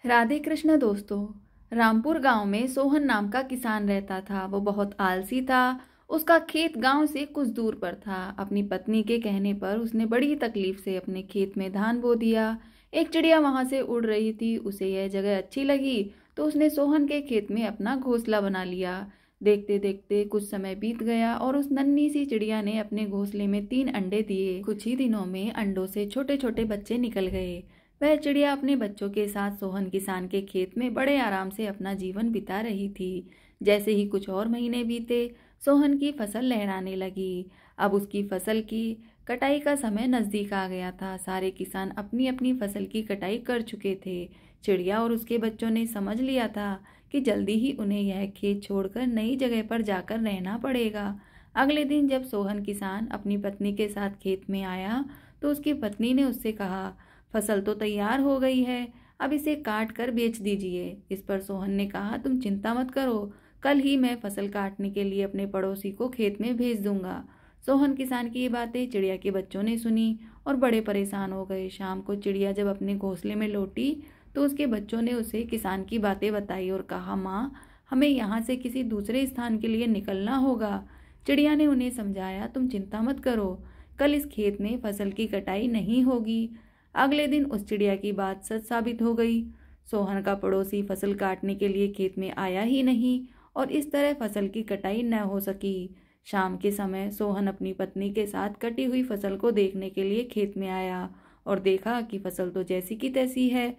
राधे कृष्ण दोस्तों। रामपुर गांव में सोहन नाम का किसान रहता था। वो बहुत आलसी था। उसका खेत गांव से कुछ दूर पर था। अपनी पत्नी के कहने पर उसने बड़ी तकलीफ से अपने खेत में धान बो दिया। एक चिड़िया वहां से उड़ रही थी। उसे यह जगह अच्छी लगी तो उसने सोहन के खेत में अपना घोंसला बना लिया। देखते देखते कुछ समय बीत गया और उस नन्ही सी चिड़िया ने अपने घोंसले में 3 अंडे दिए। कुछ ही दिनों में अंडों से छोटे छोटे बच्चे निकल गए। वह चिड़िया अपने बच्चों के साथ सोहन किसान के खेत में बड़े आराम से अपना जीवन बिता रही थी। जैसे ही कुछ और महीने बीते, सोहन की फसल लहराने लगी। अब उसकी फसल की कटाई का समय नजदीक आ गया था। सारे किसान अपनी अपनी फसल की कटाई कर चुके थे। चिड़िया और उसके बच्चों ने समझ लिया था कि जल्दी ही उन्हें यह खेत छोड़कर नई जगह पर जाकर रहना पड़ेगा। अगले दिन जब सोहन किसान अपनी पत्नी के साथ खेत में आया तो उसकी पत्नी ने उससे कहा, फसल तो तैयार हो गई है, अब इसे काट कर बेच दीजिए। इस पर सोहन ने कहा, तुम चिंता मत करो, कल ही मैं फसल काटने के लिए अपने पड़ोसी को खेत में भेज दूंगा। सोहन किसान की ये बातें चिड़िया के बच्चों ने सुनी और बड़े परेशान हो गए। शाम को चिड़िया जब अपने घोंसले में लौटी तो उसके बच्चों ने उसे किसान की बातें बताई और कहा, माँ, हमें यहाँ से किसी दूसरे स्थान के लिए निकलना होगा। चिड़िया ने उन्हें समझाया, तुम चिंता मत करो, कल इस खेत में फसल की कटाई नहीं होगी। अगले दिन उस चिड़िया की बात सच साबित हो गई। सोहन का पड़ोसी फसल काटने के लिए खेत में आया ही नहीं और इस तरह फसल की कटाई न हो सकी। शाम के समय सोहन अपनी पत्नी के साथ कटी हुई फसल को देखने के लिए खेत में आया और देखा कि फसल तो जैसी की तैसी है।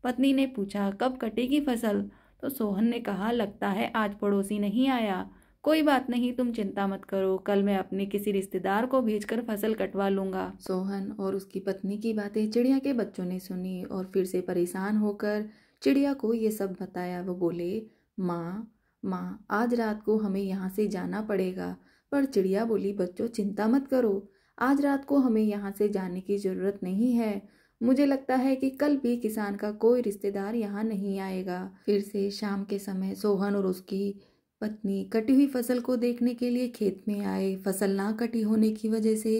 पत्नी ने पूछा, कब कटेगी फसल? तो सोहन ने कहा, लगता है आज पड़ोसी नहीं आया। कोई बात नहीं, तुम चिंता मत करो, कल मैं अपने किसी रिश्तेदार को भेजकर फसल कटवा लूंगा। सोहन और उसकी पत्नी की बातें चिड़िया के बच्चों ने सुनी और फिर से परेशान होकर चिड़िया को ये सब बताया। वो बोले, माँ, माँ, आज रात को हमें यहाँ से जाना पड़ेगा। पर चिड़िया बोली, बच्चों चिंता मत करो, आज रात को हमें यहाँ से जाने की जरूरत नहीं है। मुझे लगता है कि कल भी किसान का कोई रिश्तेदार यहाँ नहीं आएगा। फिर से शाम के समय सोहन और उसकी पत्नी कटी हुई फसल को देखने के लिए खेत में आए। फसल ना कटी होने की वजह से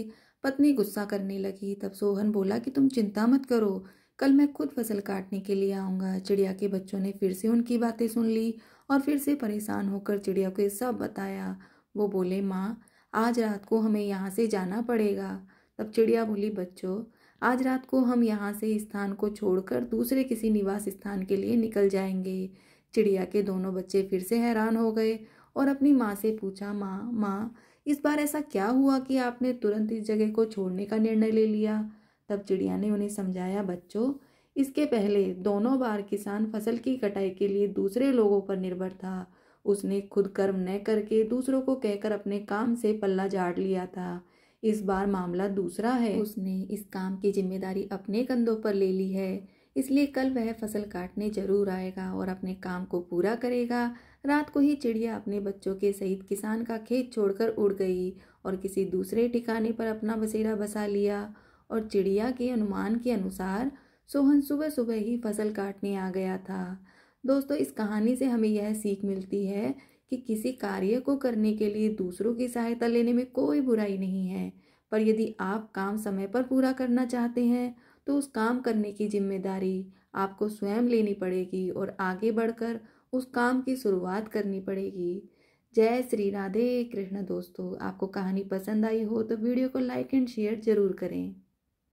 पत्नी गुस्सा करने लगी। तब सोहन बोला कि तुम चिंता मत करो, कल मैं खुद फसल काटने के लिए आऊँगा। चिड़िया के बच्चों ने फिर से उनकी बातें सुन ली और फिर से परेशान होकर चिड़िया को सब बताया। वो बोले, माँ, आज रात को हमें यहाँ से जाना पड़ेगा। तब चिड़िया बोली, बच्चों, आज रात को हम यहाँ से इस स्थान को छोड़कर दूसरे किसी निवास स्थान के लिए निकल जाएंगे। चिड़िया के दोनों बच्चे फिर से हैरान हो गए और अपनी माँ से पूछा, माँ, माँ, इस बार ऐसा क्या हुआ कि आपने तुरंत इस जगह को छोड़ने का निर्णय ले लिया? तब चिड़िया ने उन्हें समझाया, बच्चों, इसके पहले दोनों बार किसान फसल की कटाई के लिए दूसरे लोगों पर निर्भर था। उसने खुद कर्म न करके दूसरों को कहकर अपने काम से पल्ला झाड़ लिया था। इस बार मामला दूसरा है, उसने इस काम की जिम्मेदारी अपने कंधों पर ले ली है, इसलिए कल वह फसल काटने जरूर आएगा और अपने काम को पूरा करेगा। रात को ही चिड़िया अपने बच्चों के सहित किसान का खेत छोड़कर उड़ गई और किसी दूसरे ठिकाने पर अपना बसेरा बसा लिया। और चिड़िया के अनुमान के अनुसार सोहन सुबह सुबह ही फसल काटने आ गया था। दोस्तों, इस कहानी से हमें यह सीख मिलती है कि किसी कार्य को करने के लिए दूसरों की सहायता लेने में कोई बुराई नहीं है, पर यदि आप काम समय पर पूरा करना चाहते हैं तो उस काम करने की जिम्मेदारी आपको स्वयं लेनी पड़ेगी और आगे बढ़कर उस काम की शुरुआत करनी पड़ेगी। जय श्री राधे कृष्ण। दोस्तों, आपको कहानी पसंद आई हो तो वीडियो को लाइक एंड शेयर जरूर करें।